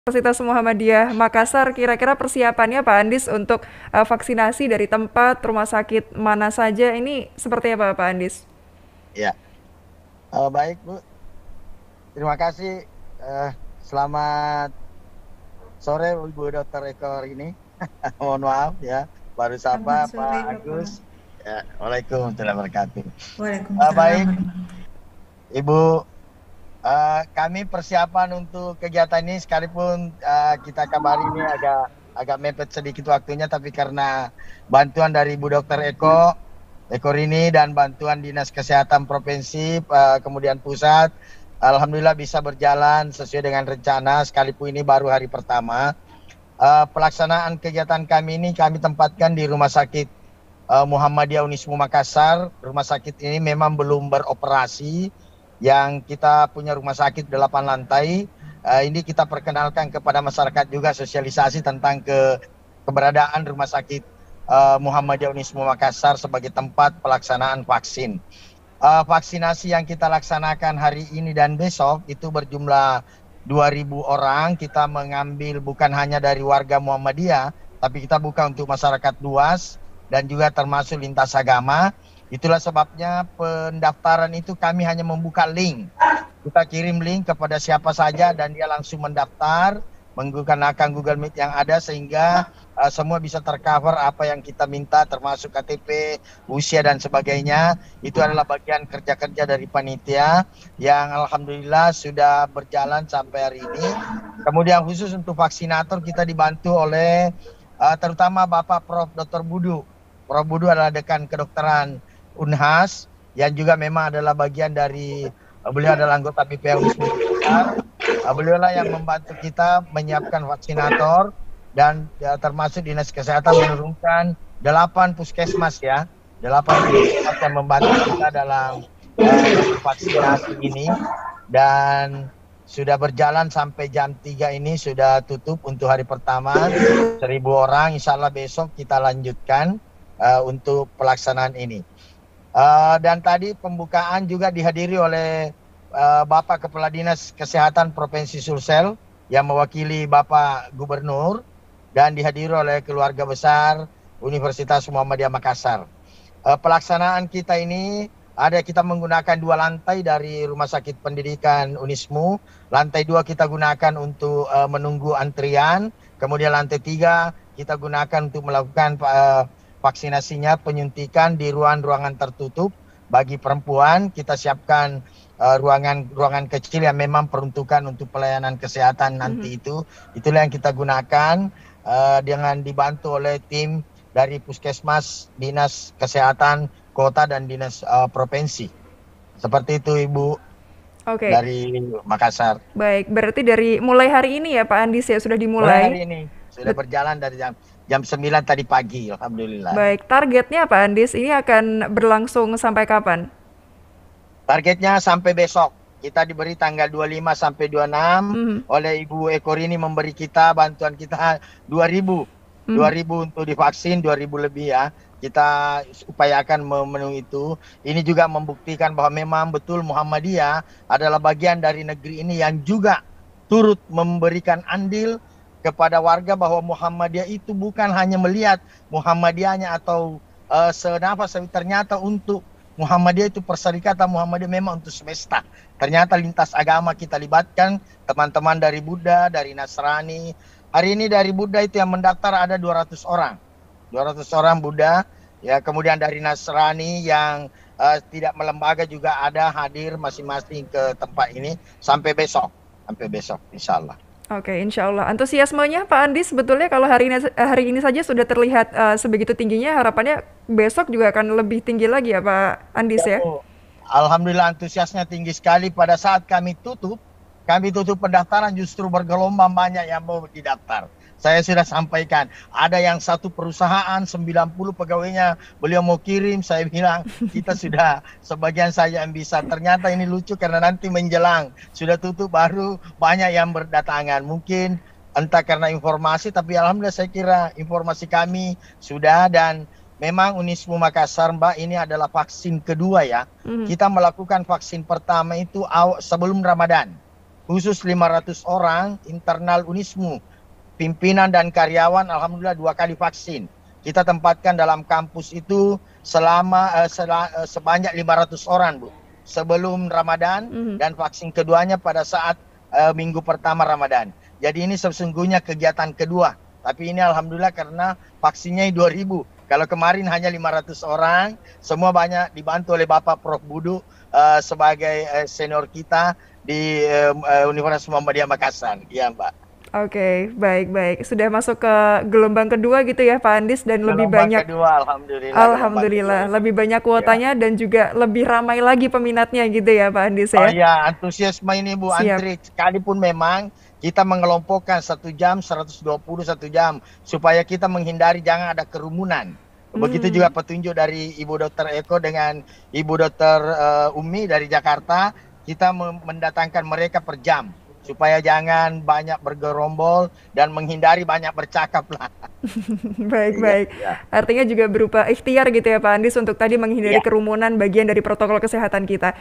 Universitas Muhammadiyah Makassar, kira-kira persiapannya Pak Andis untuk vaksinasi dari tempat rumah sakit mana saja ini seperti apa Pak Andis? Ya, baik Bu. Terima kasih. Selamat sore Ibu Dokter Eko ini. Mohon maaf ya, baru Selamat sapa sore, Pak Bapak. Agus. Ya, Waalaikumsalam warahmatullahi wabarakatuh. Waalaikumsalam Baik, warahmatullahi. Ibu. Kami persiapan untuk kegiatan ini sekalipun kita kabari ini agak agak mepet sedikit waktunya, tapi karena bantuan dari Ibu Dokter Eko Rini dan bantuan Dinas Kesehatan Provinsi, kemudian pusat, alhamdulillah bisa berjalan sesuai dengan rencana sekalipun ini baru hari pertama. Pelaksanaan kegiatan kami ini kami tempatkan di Rumah Sakit Muhammadiyah Unismu Makassar. Rumah sakit ini memang belum beroperasi. Yang kita punya rumah sakit 8 lantai, ini kita perkenalkan kepada masyarakat juga sosialisasi tentang keberadaan rumah sakit Muhammadiyah Unismu Makassar sebagai tempat pelaksanaan vaksin. Vaksinasi yang kita laksanakan hari ini dan besok itu berjumlah 2.000 orang. Kita mengambil bukan hanya dari warga Muhammadiyah, tapi kita buka untuk masyarakat luas dan juga termasuk lintas agama. Itulah sebabnya pendaftaran itu kami hanya membuka link. Kita kirim link kepada siapa saja dan dia langsung mendaftar menggunakan Google Meet yang ada sehingga semua bisa tercover apa yang kita minta termasuk KTP, usia dan sebagainya. Itu adalah bagian kerja-kerja dari panitia yang alhamdulillah sudah berjalan sampai hari ini. Kemudian khusus untuk vaksinator kita dibantu oleh terutama Bapak Prof. Dr. Budu. Prof. Budu adalah dekan kedokteran Unhas yang juga memang adalah bagian dari beliau adalah anggota BPH Unismu Makassar. Beliau lah yang membantu kita menyiapkan vaksinator dan termasuk Dinas Kesehatan menurunkan 8 puskesmas ya. 8 puskesmas yang membantu kita dalam vaksinasi ini dan sudah berjalan sampai jam 3 ini sudah tutup untuk hari pertama 1.000 orang. Insya Allah besok kita lanjutkan untuk pelaksanaan ini. Dan tadi pembukaan juga dihadiri oleh Bapak Kepala Dinas Kesehatan Provinsi Sulsel yang mewakili Bapak Gubernur dan dihadiri oleh keluarga besar Universitas Muhammadiyah Makassar. Pelaksanaan kita ini kita menggunakan 2 lantai dari Rumah Sakit Pendidikan Unismu. Lantai 2 kita gunakan untuk menunggu antrian. Kemudian lantai 3 kita gunakan untuk melakukan vaksinasinya, penyuntikan di ruangan tertutup. Bagi perempuan kita siapkan ruangan kecil yang memang peruntukan untuk pelayanan kesehatan nanti itu. Itulah yang kita gunakan dengan dibantu oleh tim dari Puskesmas, Dinas Kesehatan Kota dan Dinas Provinsi. Seperti itu Ibu. Oke. Dari Makassar. Baik, berarti dari mulai hari ini ya Pak Andis ya sudah Mulai dimulai. hari ini sudah berjalan dari jam 9 tadi pagi, alhamdulillah. Baik, targetnya Pak Andis ini akan berlangsung sampai kapan? Targetnya sampai besok. Kita diberi tanggal 25 sampai 26 oleh Ibu Eko Rini memberi kita bantuan kita 2.000. 2.000 untuk divaksin, 2.000 lebih ya. Kita upayakan memenuhi itu. Ini juga membuktikan bahwa memang betul Muhammadiyah adalah bagian dari negeri ini yang juga turut memberikan andil kepada warga bahwa Muhammadiyah itu bukan hanya melihat Muhammadiyahnya atau senafas, tapi ternyata untuk Muhammadiyah itu perserikatan Muhammadiyah memang untuk semesta. Ternyata lintas agama kita libatkan, teman-teman dari Buddha, dari Nasrani. Hari ini dari Buddha itu yang mendaftar ada 200 orang. 200 orang Buddha, ya, kemudian dari Nasrani yang tidak melembaga juga ada hadir masing-masing ke tempat ini sampai besok insya Allah. Oke, insya Allah. Antusiasmenya Pak Andis sebetulnya kalau hari ini saja sudah terlihat sebegitu tingginya, harapannya besok juga akan lebih tinggi lagi ya Pak Andis ya? Alhamdulillah antusiasnya tinggi sekali. Pada saat kami tutup pendaftaran justru bergelombang banyak yang mau didaftar. Saya sudah sampaikan, ada yang satu perusahaan 90 pegawainya beliau mau kirim, saya bilang kita sudah sebagian saja yang bisa. Ternyata ini lucu karena nanti menjelang sudah tutup baru banyak yang berdatangan. Mungkin entah karena informasi, tapi alhamdulillah saya kira informasi kami sudah. Dan memang Unismu Makassar Mbak ini adalah vaksin kedua ya. Kita melakukan vaksin pertama itu sebelum Ramadan. khusus 500 orang internal Unismu, pimpinan dan karyawan, alhamdulillah 2 kali vaksin. Kita tempatkan dalam kampus itu sebanyak 500 orang, Bu, sebelum Ramadan, dan vaksin keduanya pada saat minggu pertama Ramadan. Jadi ini sesungguhnya kegiatan kedua, tapi ini alhamdulillah karena vaksinnya 2.000. Kalau kemarin hanya 500 orang, semua banyak dibantu oleh Bapak Prof. Budu sebagai senior kita di Universitas Muhammadiyah Makassar. Iya, Mbak. Oke, baik-baik. Sudah masuk ke gelombang kedua gitu ya Pak Andis, dan lebih Gelombang banyak, kedua, alhamdulillah, gelombang kedua. alhamdulillah, lebih banyak Ya. kuotanya dan juga lebih ramai lagi peminatnya gitu ya Pak Andis Oh ya. ya, antusiasme ini Bu, Siap. antri sekalipun memang kita mengelompokkan 1 jam, 120 1 jam, supaya kita menghindari jangan ada kerumunan. Begitu juga petunjuk dari Ibu Dokter Eko dengan Ibu Dokter Umi dari Jakarta, kita mendatangkan mereka per jam, supaya jangan banyak bergerombol dan menghindari banyak bercakap lah. Iya, Baik-baik. iya, Artinya juga berupa ikhtiar gitu ya Pak Andis untuk tadi menghindari iya. kerumunan, bagian dari protokol kesehatan kita.